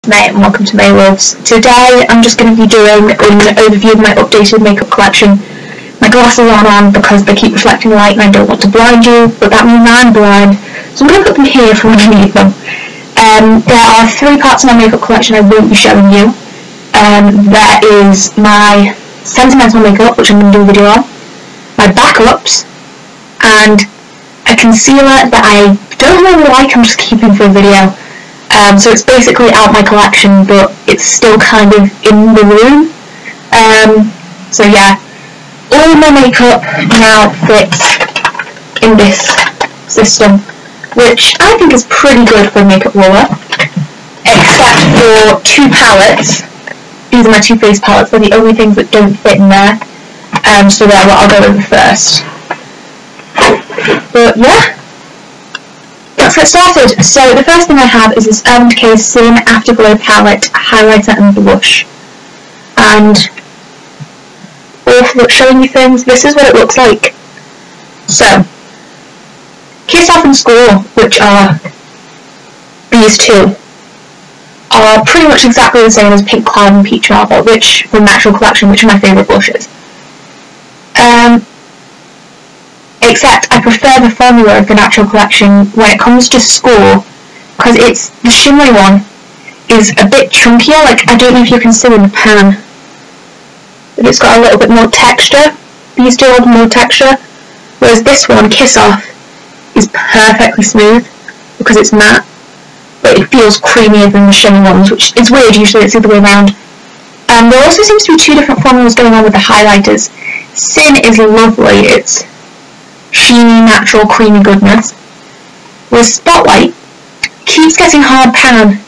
Mate, and welcome to Minimalist. Today I'm just going to be doing an overview of my updated makeup collection. My glasses aren't on because they keep reflecting light and I don't want to blind you, but that means I'm blind, so I'm going to put them here for when I need them. There are three parts of my makeup collection I won't be showing you. There is my sentimental makeup, which I'm going to do a video on, my backups, and a concealer that I don't really like, I'm just keeping for a video. So it's basically out my collection, but it's still kind of in the room. So yeah, all my makeup now fits in this system, which I think is pretty good for a makeup roller, except for two palettes. These are my two face palettes, they're the only things that don't fit in there. So they're what I'll go over first. But yeah, let's get started. So the first thing I have is this Urban Decay Sin Afterglow palette, highlighter and blush. And showing you things, this is what it looks like. So, Kiss Off and Score, which are these two, are pretty much exactly the same as Pink Cloud and Peach Marble, which from Natural Collection, which are my favourite blushes. Except I prefer the formula of the Natural Collection when it comes to Score, because it's the shimmery one is a bit chunkier. Like, I don't know if you can see in the pan, but it's got a little bit more texture. These two have more texture, whereas this one, Kiss Off, is perfectly smooth because it's matte, but it feels creamier than the shimmery ones, which is weird. Usually it's the other way around. There also seems to be two different formulas going on with the highlighters. Sin is lovely. It's sheeny, natural, creamy goodness, whereas Spotlight keeps getting hard pan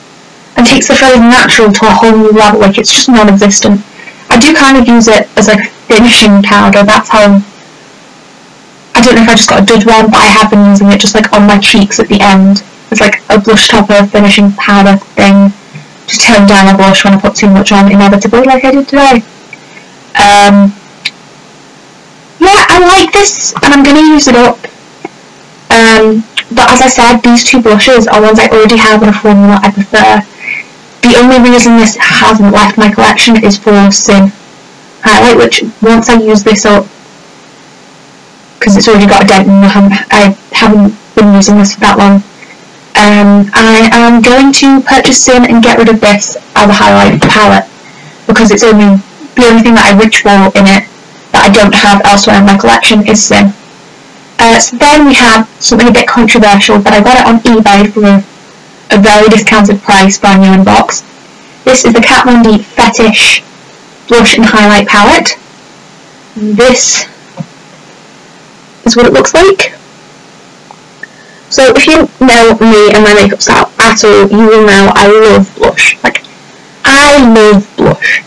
and takes the phrase natural to a whole new level. Like, it's just non-existent. I do kind of use it as like a finishing powder. That's how, I don't know if I just got a dud one, but I have been using it just like on my cheeks at the end. It's like a blush topper finishing powder thing to tone down my blush when I put too much on, inevitably, like I did today. Yeah, I like this, and I'm going to use it up. But as I said, these two blushes are ones I already have in a formula I prefer. The only reason this hasn't left my collection is for Sin Highlight, which once I use this up, because it's already got a dent and I haven't been using this for that long, I am going to purchase Sin and get rid of this as a highlight palette, because it's the only thing that I reach for in it that I don't have elsewhere in my collection is Sin. So then we have something a bit controversial, but I got it on eBay for a very discounted price, brand new in box. This is the Kat Von D Fetish Blush and Highlight Palette. This is what it looks like. So if you know me and my makeup style at all, you will know I love blush. Like, I love blush.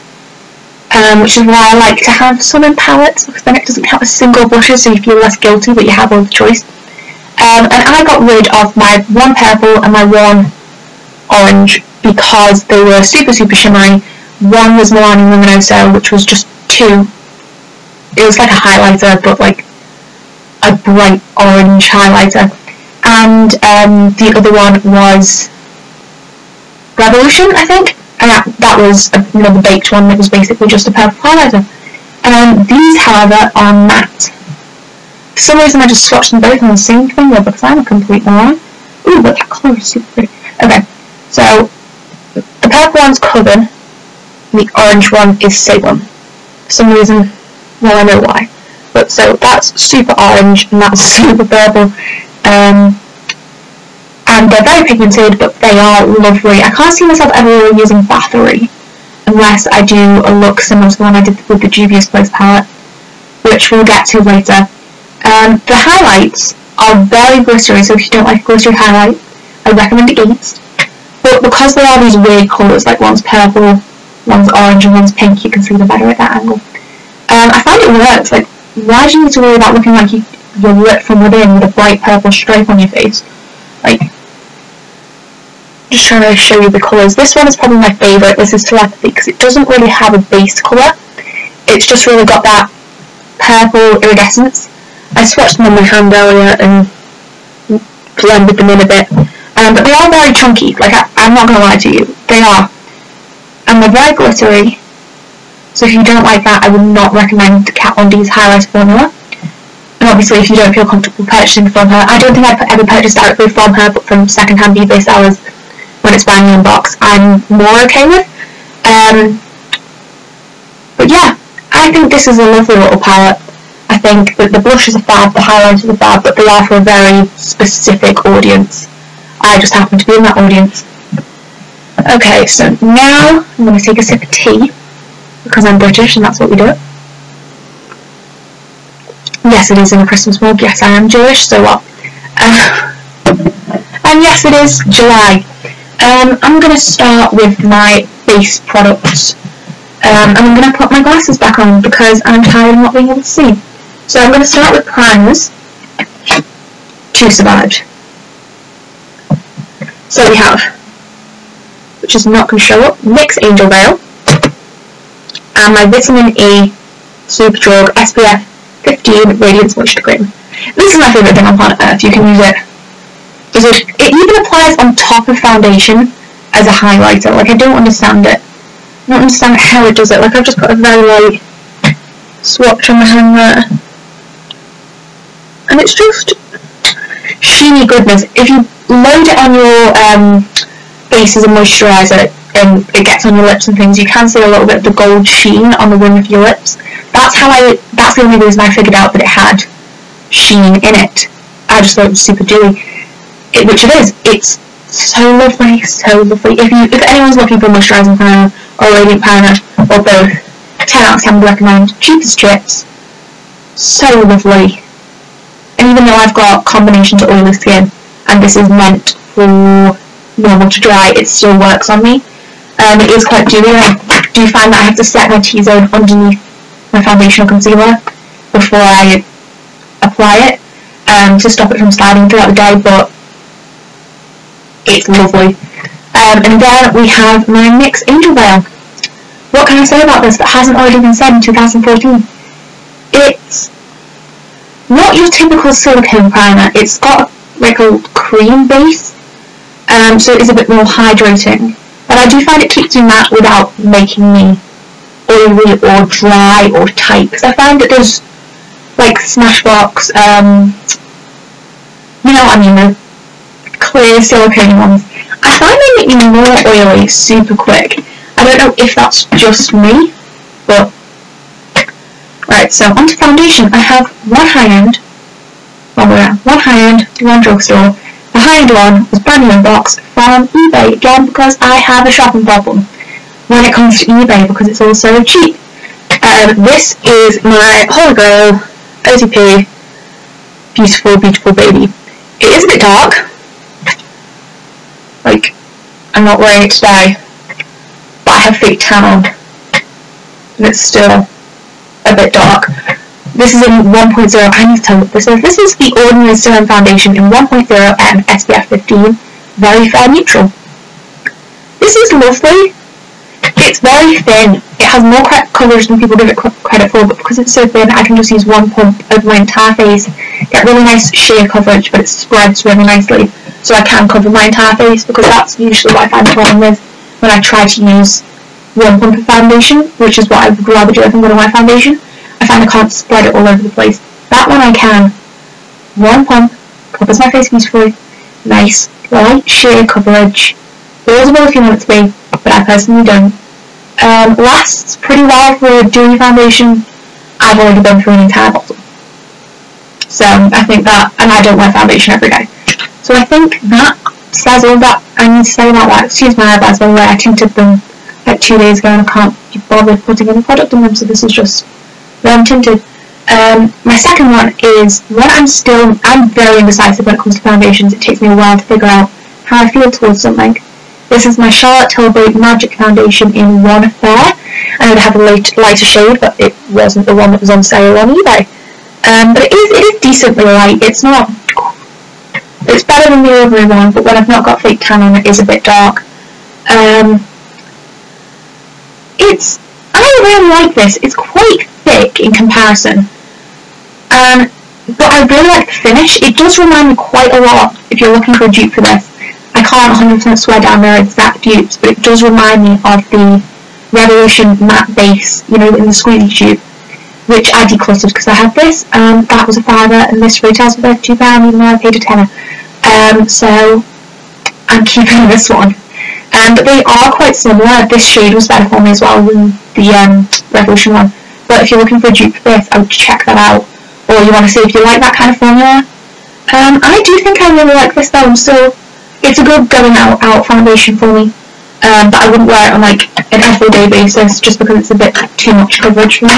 Which is why I like to have some in palettes, because then it doesn't have a single blushes, so you feel less guilty that you have all the choice. And I got rid of my one purple and my one orange because they were super shimmery. One was Milani Luminoso, which was just too, it was like a highlighter, but like a bright orange highlighter. And the other one was Revolution, I think. And that was another baked one that was basically just a purple highlighter. These, however, are matte. For some reason I just swatched them both on the same finger because I'm a complete moron. Ooh, but that colour is super pretty. Okay, so the purple one's Coven, and the orange one is Salem. For some reason, well, I know why. But so that's super orange and that's super purple. And they're very pigmented, but they are lovely. I can't see myself ever really using Bathory unless I do a look similar to the one I did with the Dubious Place palette, which we'll get to later. The highlights are very glittery, so if you don't like a glittery highlight, I recommend against. But because they are these weird colours, like one's purple, one's orange, and one's pink, you can see them better at that angle. I find it works. Like, why do you need to worry about looking like you're lit from within with a bright purple stripe on your face? Like, just trying to show you the colours. This one is probably my favourite. This is Telepathy, because it doesn't really have a base colour. It's just really got that purple iridescence. I swatched them on my hand earlier and blended them in a bit. But they are very chunky. Like, I'm not going to lie to you. They are. and they're very glittery. So if you don't like that, I would not recommend the Kat Von D's highlighter formula. And obviously, if you don't feel comfortable purchasing from her, I don't think I've ever purchased directly from her, but from second-hand eBay sellers when it's brand new in box, I'm more okay with. But yeah, I think this is a lovely little palette. I think that the blushes are fab, the highlighters are fab, but they are for a very specific audience. I just happen to be in that audience. Okay, so now I'm going to take a sip of tea, because I'm British and that's what we do. Yes, it is in a Christmas mug. Yes, I am Jewish, so what? And yes, it is July. I'm going to start with my base products. And I'm going to put my glasses back on because I'm tired of not being able to see. So I'm going to start with primers to survive. So we have, which is not going to show up, NYX Angel Veil, and my Vitamin E Superdrug SPF 15 Radiance Moisture Cream. This is my favourite thing on planet Earth. You can use it. It even applies on top of foundation as a highlighter. Like, I don't understand it. I don't understand how it does it. Like, I've just got a very light swatch on my hand there. And it's just sheeny goodness. If you load it on your base as a moisturiser and it gets on your lips and things, you can see a little bit of the gold sheen on the rim of your lips. That's the only reason I figured out that it had sheen in it. I just thought it was super dewy, which it is. It's so lovely, so lovely. If anyone's looking for a moisturising primer or a radiant primer or both, 10 out of 10 would recommend. Cheap as chips, so lovely. And even though I've got combination to oily skin, and this is meant for normal to dry, it still works on me. It is quite dewy, and I do find that I have to set my T-zone underneath my foundation or concealer before I apply it to stop it from sliding throughout the day, but it's lovely. And then we have my NYX Angel Veil. What can I say about this that hasn't already been said in 2014? It's not your typical silicone primer. It's got like a cream base, so it is a bit more hydrating. But I do find it keeps me matte without making me oily or dry or tight. Because I find that there's like Smashbox, you know what I mean, the clear silicone ones. I find they make me more oily super quick. I don't know if that's just me, but right. So onto foundation. I have one high-end, one drugstore. The high-end one was brand new in box from eBay, again because I have a shopping problem when it comes to eBay because it's also cheap. This is my Holy Grail OTP Beautiful Beautiful Baby. It is a bit dark. Like, I'm not wearing it today, but I have fake tan on, and it's still a bit dark. This is in 1.0, I need to tell you what this is. This is the Ordinary Serum Foundation in 1.0 and SPF 15, Very Fair Neutral. This is lovely. It's very thin. It has more coverage than people give it credit for, but because it's so thin, I can just use one pump over my entire face, get really nice sheer coverage, but it spreads really nicely, so I can cover my entire face, because that's usually what I find the problem with when I try to use one pump of foundation, which is what I would rather do if I'm going to wear foundation. I find I can't spread it all over the place. That one I can. One pump, covers my face beautifully, nice, light, sheer coverage, buildable if you want it to be, but I personally don't. Lasts pretty well for a dewy foundation. I've already been through an entire bottle. So I think that, and I don't wear foundation every day. So I think that says all that I need to say about that. Excuse my eyebrows, by the way, I tinted them like 2 days ago and I can't be bothered putting any product on them, so this is just them tinted. My second one is when I'm very indecisive when it comes to foundations. It takes me a while to figure out how I feel towards something. This is my Charlotte Tilbury Magic Foundation in One Fair. I know they have a lighter shade, but it wasn't the one that was on sale on eBay. But it is decently light. It's better than the ordinary one, but when I've not got fake tan on, it is a bit dark. I really like this. It's quite thick in comparison. But I really like the finish. It does remind me quite a lot, if you're looking for a dupe for this. I can't 100% swear down their exact dupes, but it does remind me of the Revolution matte base, you know, in the squeezy tube, which I decluttered because I had this, and that was a £5, and this retails for £32, even though I paid a £10. So I'm keeping this one. But they are quite similar. This shade was better for me as well than the Revolution one. But if you're looking for a dupe for this, I would check that out. Or you want to see if you like that kind of formula. I do think I really like this though. It's a good going out foundation for me. But I wouldn't wear it on like an everyday basis just because it's a bit too much coverage for me.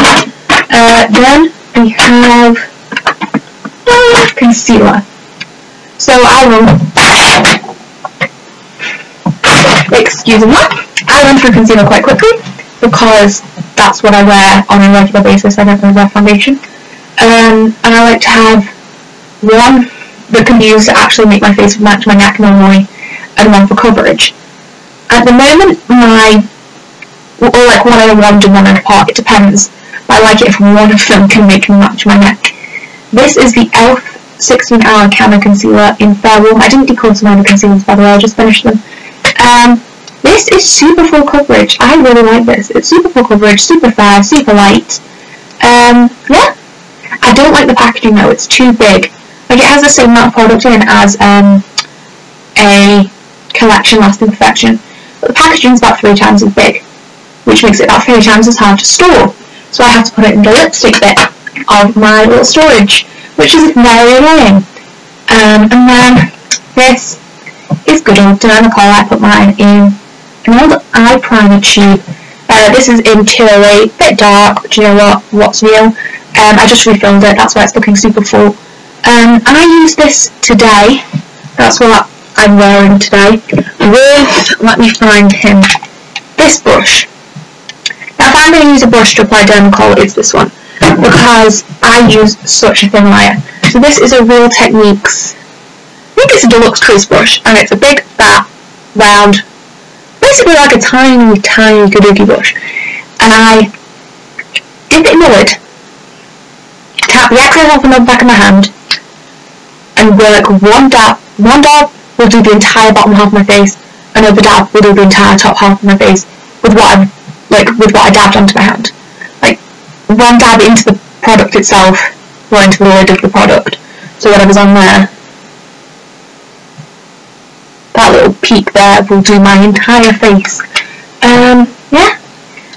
Then we have concealer. So I run through concealer quite quickly because that's what I wear on a regular basis. I don't really wear foundation. And I like to have one that can be used to actually make my face match my neck normally, and one for coverage. At the moment, or like one in a wand and one in a pot, it depends. But I like it if one of them can make me match my neck. This is the e.l.f. 16-hour Camo Concealer in Fair Warm. I didn't declutter my other concealers, by the way, I just finished them. This is super full coverage. I really like this. It's super full coverage, super fair, super light. Yeah. I don't like the packaging though, it's too big. Like it has the same amount of product in as a collection lasting perfection. But the packaging is about 3 times as big, which makes it about 3 times as hard to store. So I have to put it in the lipstick bit of my little storage, which is very annoying. And then this is good old Dermacol. I put mine in an old eye primer tube. This is in 208, bit dark, but you know what's new. I just refilled it, that's why it's looking super full. And I used this today, that's what I'm wearing today, with, let me find him, this brush. Now if I'm going to use a brush to apply Dermacol, it's this one, because I use such a thin layer. So this is a Real Techniques, I think it's a deluxe crease brush, and it's a big, fat, round, basically like a tiny, tiny Kabuki brush. And I dip it in the lid, tap the excess off on the back of my hand, and work one dab. One dab will do the entire bottom half of my face, another dab will do the entire top half of my face with what I dabbed onto my hand. Like one dab into the product itself, or into the lid of the product. So whatever's on there, that little peak there will do my entire face. Yeah.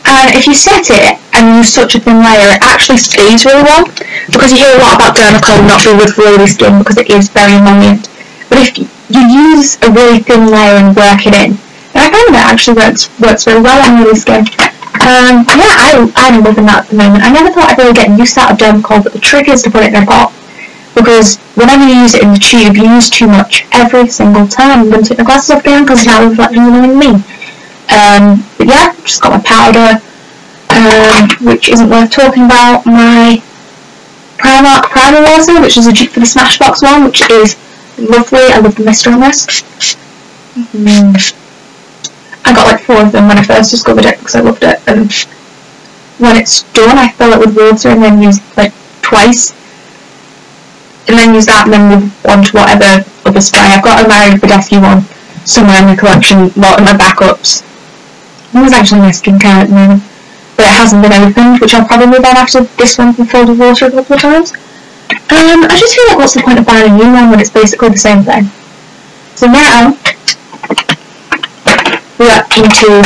And if you set it and use such a thin layer, it actually stays really well, because you hear a lot about Dermacol not being good for oily skin because it is very emollient. But if you use a really thin layer and work it in, then I find that it actually works really well on oily skin. Yeah, I'm loving that at the moment. I never thought I'd really get used to that of Dermacol, but the trick is to put it in a pot, because whenever you use it in the tube, you use too much every single time. I'm going to take my glasses off again because now the reflection's annoying me. But yeah, just got my powder, which isn't worth talking about. My Primark Primer Water, which is a dupe for the Smashbox one, which is lovely. I love the mist on this. I got like 4 of them when I first discovered it because I loved it. And when it's done, I fill it with water and then use like twice. And then use that and then move on to whatever other spray. I've got a Mario Badescu one somewhere in the collection, not in my backups. It was actually my skincare at the moment, but it hasn't been opened, which I'll probably move on after this one's been filled with water a couple of times. I just feel like what's the point of buying a new one when it's basically the same thing. So now we're into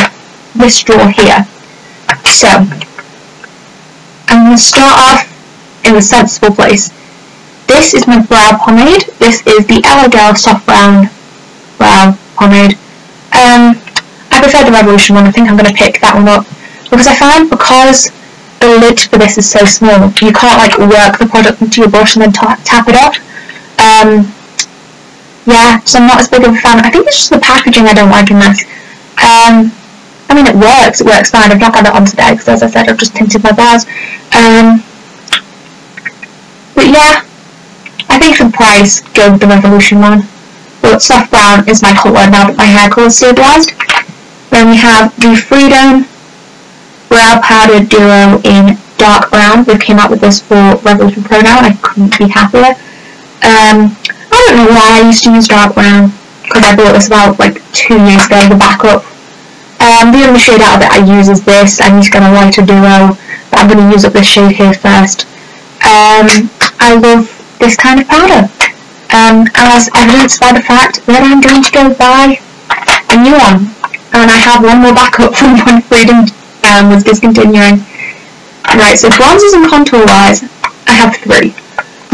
this drawer here. So I'm going to start off in the sensible place. This is my brow pomade. This is the LA Girl Soft Brown Brow Pomade. I prefer the Revolution one. I think I'm going to pick that one up because I find because the lid for this is so small, you can't like work the product into your brush and then tap it off. Yeah, so I'm not as big of a fan. I think it's just the packaging I don't like in this. I mean, it works fine. I've not got it on today because, as I said, I've just tinted my brows. But yeah, I think for the price, go with the Revolution one. But soft brown is my colour now that my hair colour is stabilised. Then we have the Freedom Brow Powder Duo in dark brown. They came out with this for Revolution Pro now, and I couldn't be happier. I don't know why I used to use dark brown, because I bought this about like 2 years ago, the backup. The only shade out of it I use is this. I need to get a lighter duo, but I'm going to use up this shade here first. I love this kind of powder, as evidenced by the fact that I'm going to go buy a new one, and I have one more backup from when Freedom was discontinuing. Right, so bronzers and contour wise, I have 3.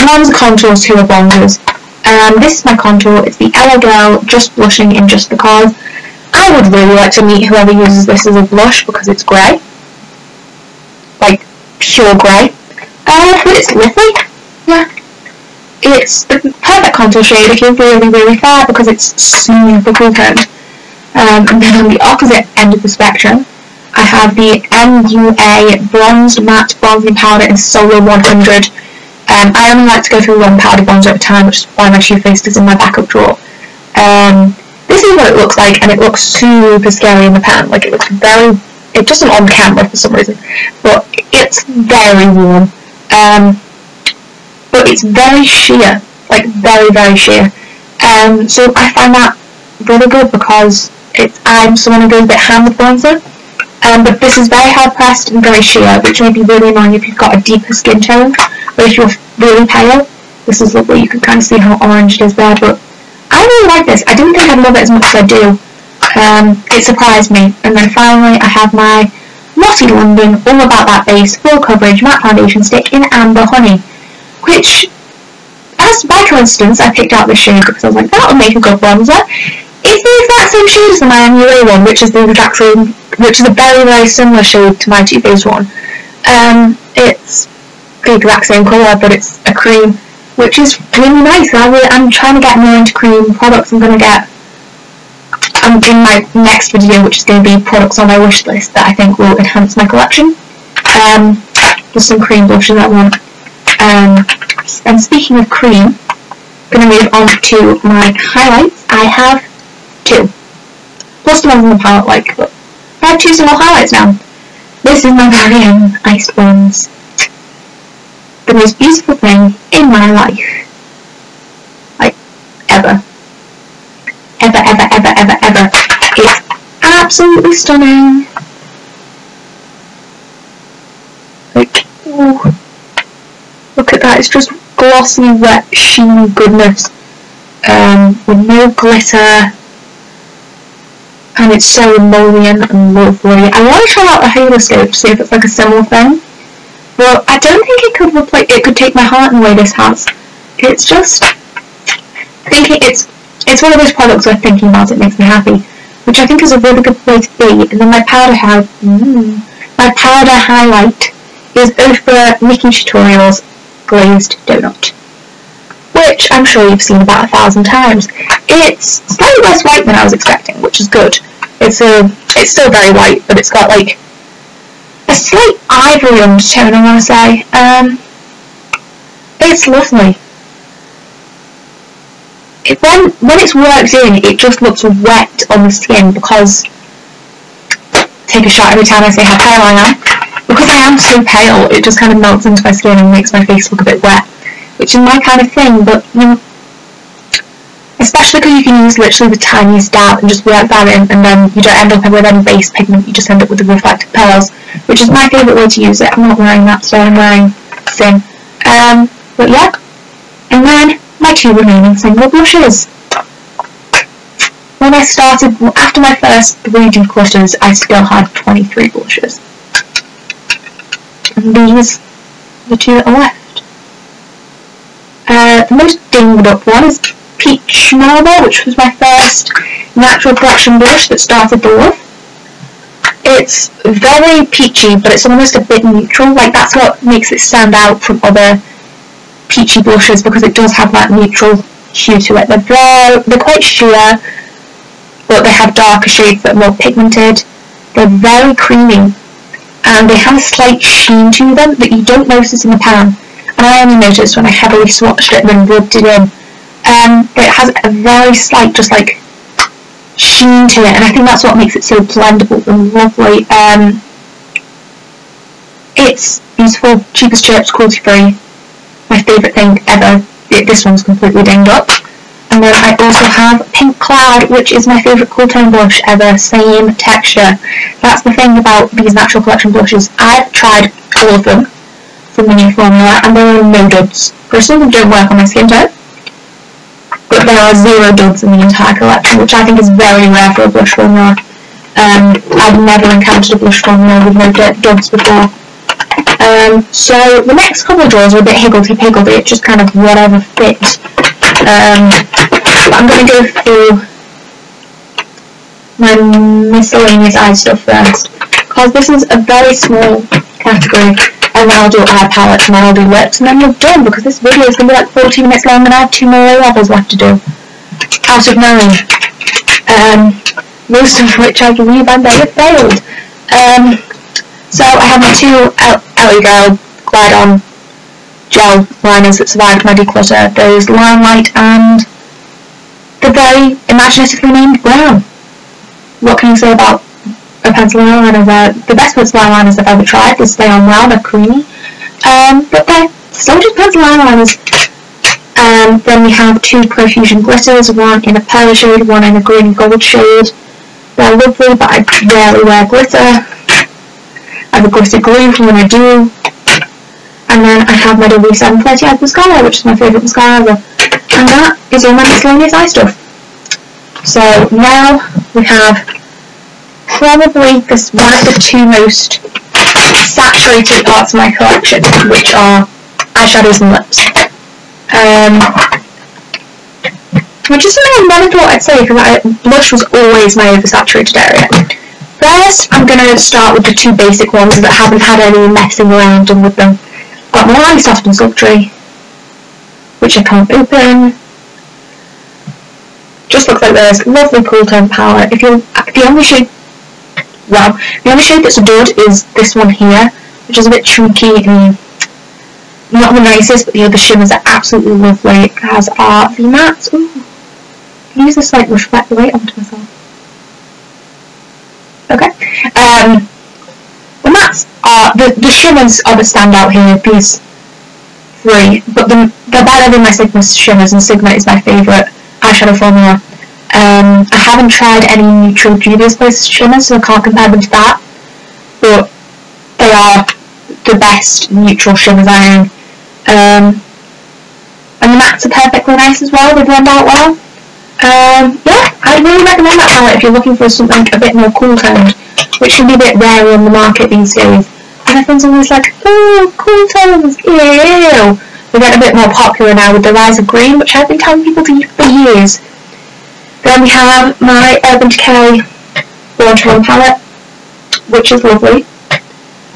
One's contours, 2 are bronzers. This is my contour. It's the LA Girl Just Blushing in Just Because. I would really like to meet whoever uses this as a blush because it's grey. Like, pure grey. But it's lovely. Yeah. It's the perfect contour shade if you're really, really fair because it's super cool toned. And then on the opposite end of the spectrum, I have the MUA Bronzed Matte Bronzing Powder in Solar 100. I only like to go through one powder bronzer at a time, which is why my Too Faced is in my backup drawer. This is what it looks like, and it looks super scary in the pan. Like, it looks very... It doesn't on camera for some reason, but it's very warm. But it's very sheer. Like, very, very sheer. So I find that really good because I'm someone who goes a bit ham with bronzer. But this is very hard pressed and very sheer, which may be really annoying if you've got a deeper skin tone. But if you're really pale, this is lovely. You can kind of see how orange it is there. But I really like this. I didn't think I'd love it as much as I do. It surprised me. And then finally, I have my Lottie London All About That Base Full Coverage Matte Foundation Stick in Amber Honey, which, as by coincidence, I picked out this shade because I was like, that would make a good bronzer. It's the exact same shade as the my MUA one, which is a very, very similar shade to my Too Faced one. It's the exact same colour, but it's a cream, which is really nice. I'm trying to get more into cream products. I'm in my next video, which is going to be products on my wish list that I think will enhance my collection. There's some cream blushes I want. And speaking of cream, I'm going to move on to my highlights. I have 2. Plus the ones in the palette, like, look. I have 2 single highlights now. This is my very own Iced Blends. The most beautiful thing in my life. Like, ever. Ever, ever, ever, ever, ever. It's absolutely stunning. Like, ooh. Look at that, it's just glossy, wet, sheeny goodness. With no glitter. And it's so emollient and lovely. I want to try out the Halo Scope to see if it's like a similar thing. But I don't think it could take my heart in the way this has. It's just... It's one of those products where thinking about it makes me happy. Which I think is a really good way to be. And then my powder highlight is Oprah Making Tutorials Glazed Donut, which I'm sure you've seen about 1,000 times. It's slightly less white than I was expecting, which is good. It's still very white, but it's got like a slight ivory undertone, I want to say. It's lovely. When it's worked in, it just looks wet on the skin because, take a shot every time I say how pale I am, because I am so pale, it just kind of melts into my skin and makes my face look a bit wet, which is my kind of thing. But especially because you can use literally the tiniest dab and just work that in, and then you don't end up with any base pigment, you just end up with the reflective pearls, which is my favourite way to use it. I'm not wearing that today, I'm wearing Sin. But yeah, and then my 2 remaining single blushes. When I started, after my first 3 declutters, I still had 23 blushes. And these are the 2 that are left. The most dinged up one is Peach Marble, which was my first natural collection blush that started the love. It's very peachy, but it's almost a bit neutral. Like, that's what makes it stand out from other peachy blushes, because it does have that neutral hue to it. They're quite sheer, but they have darker shades that are more pigmented. They're very creamy, and they have a slight sheen to them that you don't notice in the pan. And I only noticed when I heavily swatched it and then rubbed it in. But it has a very slight, just like, sheen to it, and I think that's what makes it so blendable and lovely. It's beautiful, cheap as chips, cruelty free. My favourite thing ever. This one's completely dinged up. And then I also have Pink Cloud, which is my favourite cool tone blush ever, same texture. That's the thing about these Natural Collection blushes. I've tried all of them from the new formula, and there are no duds. Personally, they don't work on my skin tone, but there are 0 duds in the entire collection, which I think is very rare for a blush formula. I've never encountered a blush formula with no duds before. So the next couple of drawers are a bit higgledy-piggledy, it's just kind of whatever fits. But I'm going to go through my miscellaneous eye stuff first, because this is a very small category, and then I'll do eye palettes, and then I'll do lips, and then we're done, because this video is going to be like 40 minutes long, and I have 2 more levels left to do, out of 9, most of which I believe I may have failed. So I have my 2 LA Girl Glide On gel liners that survived my declutter, those Limelight and the very imaginatively named Brown. What can you say about a pencil eyeliner? They're the best pencil eyeliners I've ever tried. They stay on well, they're creamy, but they're still just pencil eyeliners. Then we have 2 Profusion glitters, one in a pearl shade, one in a green gold shade. They're lovely, but I rarely wear glitter. I have a glitter glue from when I do. And then I have my W730 mascara, which is my favourite mascara ever. And that is all my miscellaneous eye stuff. So now we have probably one of the 2 most saturated parts of my collection, which are eyeshadows and lips. Which is something I never thought I'd say, because blush was always my oversaturated area. First, I'm going to start with the 2 basic ones that haven't had any messing around done with them. Got my Lily Soft and Sultry, which I can't open. Just looks like this. Lovely cool tone palette. The only shade that's a dud is this one here, which is a bit chunky and not the nicest, but the other shimmers are absolutely lovely. It has the mattes. Ooh, I can use this to like reflect the light onto myself. Okay. The mattes are the shimmers are the standout here. These 3, but they're better than my Sigma shimmers, and Sigma is my favourite eyeshadow formula. I haven't tried any neutral Juvia's Place shimmers, so I can't compare them to that, but they are the best neutral shimmers I own. And the mattes are perfectly nice as well, they blend out well. Yeah, I'd really recommend that palette if you're looking for something a bit more cool toned, which can be a bit rarer on the market these days. And everyone's always like, oh, cool tones, ew. They're getting a bit more popular now with the rise of green, which I've been telling people to use for years. Then we have my Urban Decay Born to Run palette, which is lovely.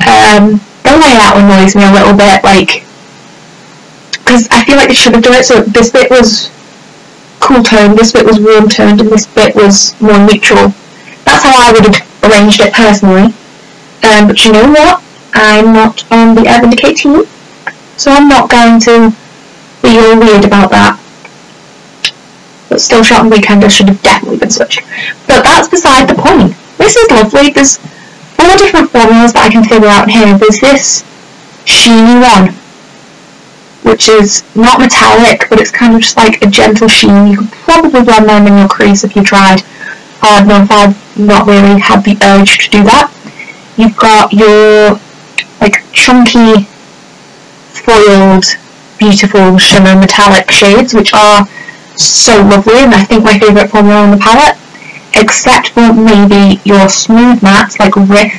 The layout annoys me a little bit, like, because I feel like they should have done it so this bit was cool toned, this bit was warm toned, and this bit was more neutral. That's how I would have arranged it personally. But you know what? I'm not on the Urban Decay team, so I'm not going to be all weird about that. But still, Shot and Weekender should have definitely been switched. But that's beside the point. This is lovely. There's 4 different formulas that I can figure out here. There's this sheeny one, which is not metallic, but it's kind of just like a gentle sheen. You could probably blend them in your crease if you tried. I don't know if I've not really had the urge to do that. You've got your like chunky, foiled, beautiful shimmer metallic shades, which are so lovely, and I think my favourite formula on the palette, except for maybe your smooth mattes like Riff,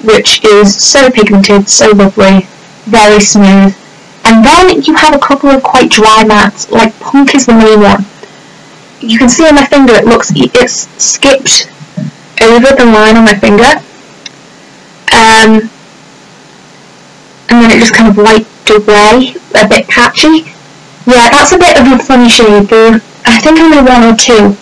which is so pigmented, so lovely, very smooth. And then you have a couple of quite dry mattes, like Punk is the main one. You can see on my finger it's skipped over the line on my finger, and then it just kind of wiped away, a bit patchy. Yeah, that's a bit of a funny shade. There, I think only 1 or 2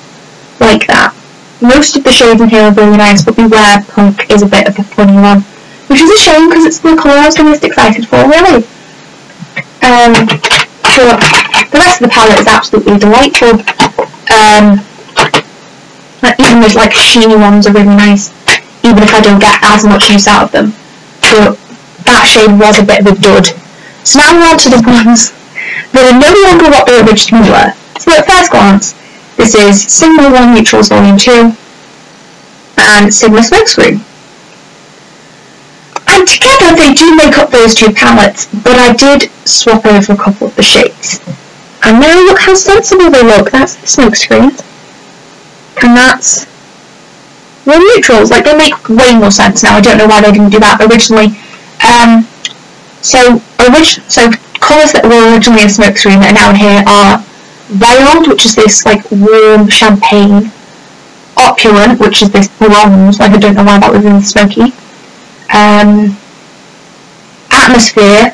like that. Most of the shades in here are really nice, but Beware Punk is a bit of a funny one, which is a shame because it's the colour I was most excited for, really. But the rest of the palette is absolutely delightful. Even those like sheeny ones are really nice, even if I don't get as much use out of them. But that shade was a bit of a dud. So now we're on to the ones that are no longer what they originally were. So But at first glance, this is Sigma 1 Neutrals Volume 2 and Sigma Smokescreen. And together they do make up those two palettes, but I did swap over a couple of the shades. And now look how sensible they look. That's the Smokescreen. And that's the neutrals. Like, they make way more sense now. I don't know why they didn't do that originally. So colours that were originally in Smokescreen that are now in here are Wild, which is this like warm champagne, Opulent, which is this bronze, like I don't know why that was in smoky, Atmosphere,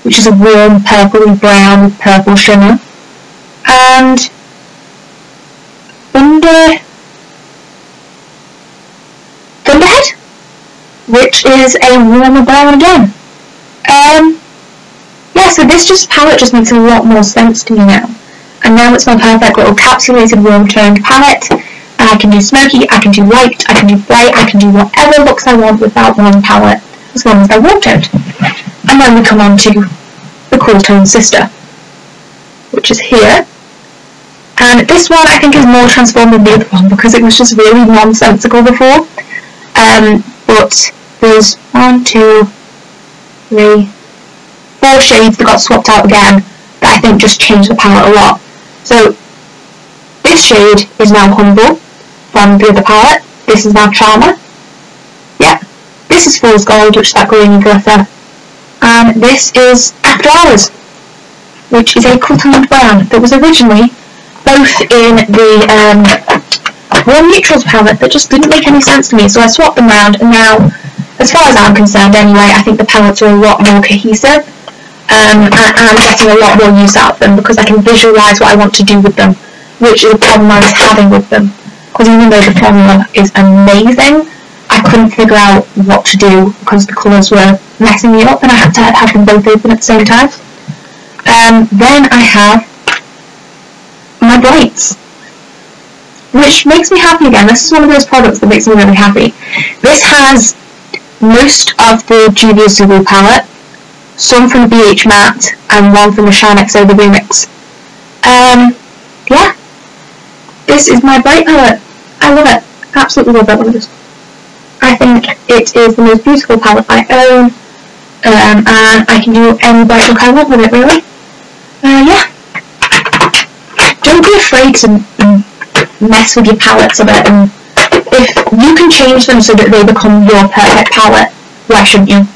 which is a warm purpley brown with purple shimmer, and Thunderhead, which is a warmer brown again. Yeah, so this palette just makes a lot more sense to me now. And now it's my perfect little capsulated warm toned palette. And I can do smoky, I can do light, I can do bright, I can do whatever looks I want with that one palette, as long as they're warm toned. And then we come on to the cool tone sister, which is here. And this one I think is more transformed than the other one because it was just really nonsensical before. But there's 1, 2, 3, 4 shades that got swapped out again that I think just changed the palette a lot. So this shade is now Humble from the other palette. This is now Charmer. Yeah. This is Fool's Gold, which is that green glitter. And this is After Hours, which is a cool toned brown that was originally both in the Warm Neutrals palette that just didn't make any sense to me, so I swapped them around, and now, as far as I'm concerned anyway, I think the palettes are a lot more cohesive, and I'm getting a lot more use out of them because I can visualise what I want to do with them, which is a problem I was having with them, because even though the formula is amazing, I couldn't figure out what to do because the colours were messing me up and I had to have them both open at the same time. Then I have my brights, which makes me happy again. This is one of those products that makes me really happy. This has most of the Julia Zulu palette, some from the BH Matte, and one from the Shine XO the Remix. Yeah, this is my bright palette. I love it. Absolutely love that one. I think it is the most beautiful palette I own, and I can do any bright look I want with it, really. Yeah. Don't be afraid to mess with your palettes a bit, and if you can change them so that they become your perfect palette, why shouldn't you?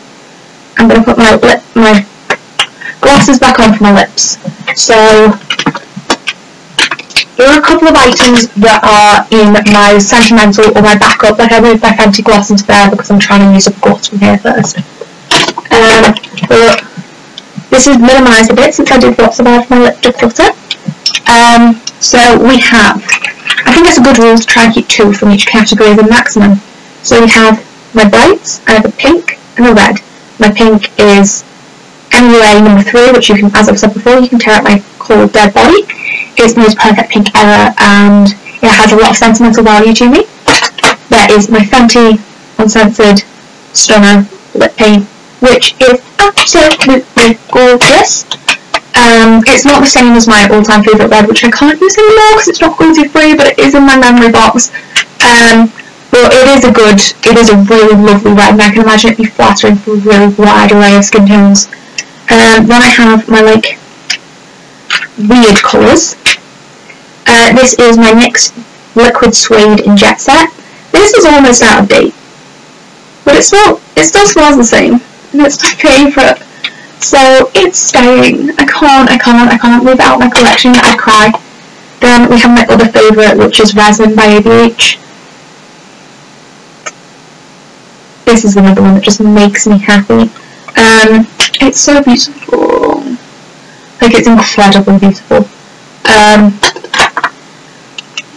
I'm going to put my glasses back on for my lips. So there are a couple of items that are in my sentimental or my backup, like I moved my Fenty gloss into there because I'm trying to use up gloss from here first. But this is minimised a bit since I did lots of my lip declutter. So we have, I think it's a good rule to try and keep 2 from each category as a maximum. So we have my brights, I have a pink and a red. My pink is MUA number 3, which you can, as I've said before, you can tear out my cold dead body. It's the most perfect pink ever, and it has a lot of sentimental value to me. There is my Fenty Uncensored Stunner Lip Paint, which is absolutely gorgeous. It's not the same as my all-time favourite red, which I can't use anymore because it's not cruelty-free, but it is in my memory box. But it is a really lovely red, and I can imagine it be flattering for a really wide array of skin tones. Then I have my, like, weird colours. This is my NYX Liquid Suede in Jet Set. This is almost out of date, but it still smells the same, and it's my favourite. So it's staying. I can't move it out of my collection. I cry. Then we have my other favourite, which is Resin by ABH. This is another one that just makes me happy. It's so beautiful. Like, it's incredibly beautiful.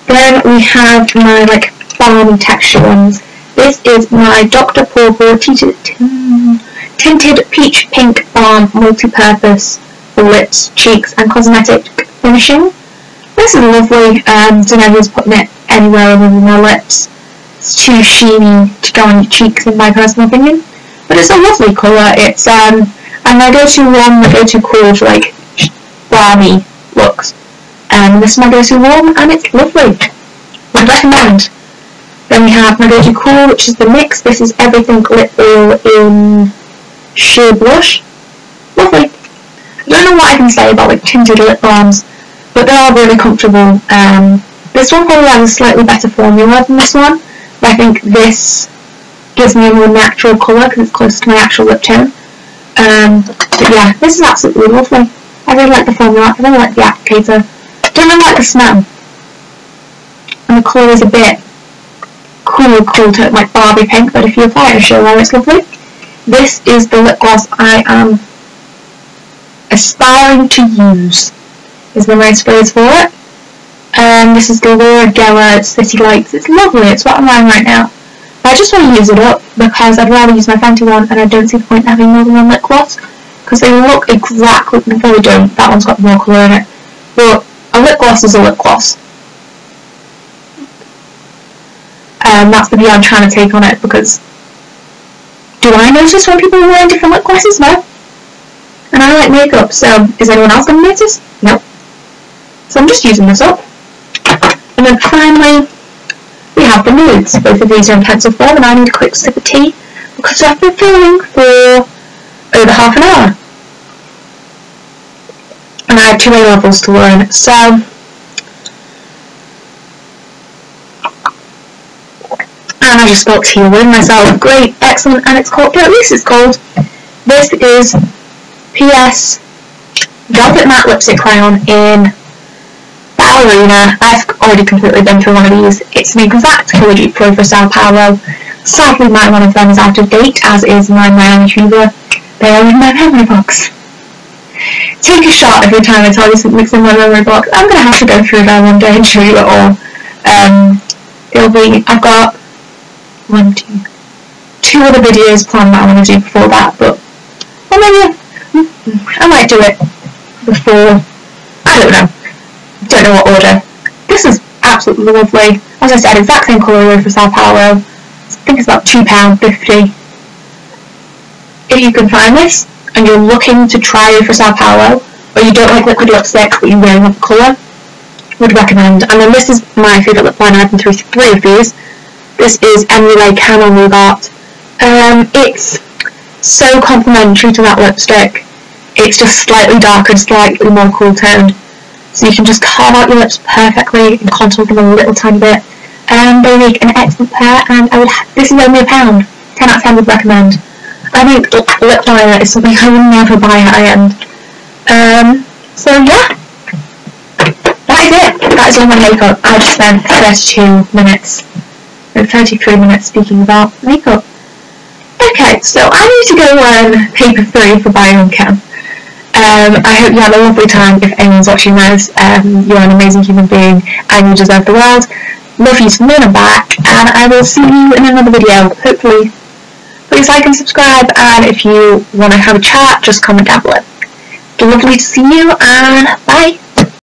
Then we have my, like, balmy texture ones. This is my Dr. Pawpaw Tinted Peach Pink Balm Multi-Purpose for lips, cheeks and cosmetic finishing. This is lovely. Don't know who's putting it anywhere other than my lips. It's too sheeny to go on your cheeks in my personal opinion. But it's a lovely colour. It's and my go-to one, my go-to cool for like balmy looks. This is my go-to warm, and it's lovely. Would recommend. Then we have my go-to cool, which is the mix. This is Everything Lip Oil in Sheer Blush. Lovely. I don't know what I can say about like tinted lip balms, but they are really comfortable. This one probably has a slightly better formula than this one, but I think this gives me a more natural colour because it's close to my actual lip tone. But yeah, this is absolutely lovely. I really like the formula, I really like the applicator. I don't really like the smell. And the colour is a bit cool tone, like Barbie pink, but if you apply it in show it's lovely. This is the lip gloss I am aspiring to use, is the nice phrase for it. This is the Laura Geller City Lights. It's lovely, it's what I'm wearing right now. I just want to use it up because I'd rather use my Fenty one, and I don't see the point in having more than one lip gloss because they look exactly, no they don't, that one's got more colour in it, but a lip gloss is a lip gloss. That's the view I'm trying to take on it, because do I notice when people are wearing different lip glosses? No. And I like makeup, so is anyone else going to notice? No. So I'm just using this up. And then finally, we have the nudes. Both of these are in pencil form, and I need a quick sip of tea because I've been filming for over half an hour. And I have 2 A levels to learn, so and I just spelled tea with myself. Great, excellent, and it's called, or at least it's called, this is PS Velvet Matte Lipstick Crayon in Ballerina. I've already completely been through one of these. It's an exact colour duplicate for Sao Paulo. Sadly, one of them is out of date, as is my Miami Fever. They are in my memory box. Take a shot every time I tell you something's in my memory box. I'm going to have to go through there one day and show you it all. I've got 2 other videos planned that I want to do before that, but well, maybe I might do it before, I don't know what order. This is absolutely lovely. As I said, exact same colour for Sao Paulo. I think it's about £2.50. If you can find this and you're looking to try it for Sao Paulo, or you don't like liquid lipstick but you really want the colour, would recommend. And then this is my favourite lip liner. I've been through 3 of these. This is Emily Camel Nougat. It's so complimentary to that lipstick. It's just slightly darker and slightly more cool toned, so you can just carve out your lips perfectly and contour them a little tiny bit. They make an excellent pair, and this is only £1. 10 out of 10 would recommend. I think lip liner is something I would never buy at high-end. So yeah, that is it. That is all my makeup. I just spent 33 minutes speaking about makeup. Okay, so I need to go learn paper 3 for biochem. I hope you had a lovely time. If anyone's watching this, you're an amazing human being and you deserve the world. Love you to moon and back, and I will see you in another video, hopefully. Please like and subscribe, and if you want to have a chat, just comment down below. Lovely to see you, and bye!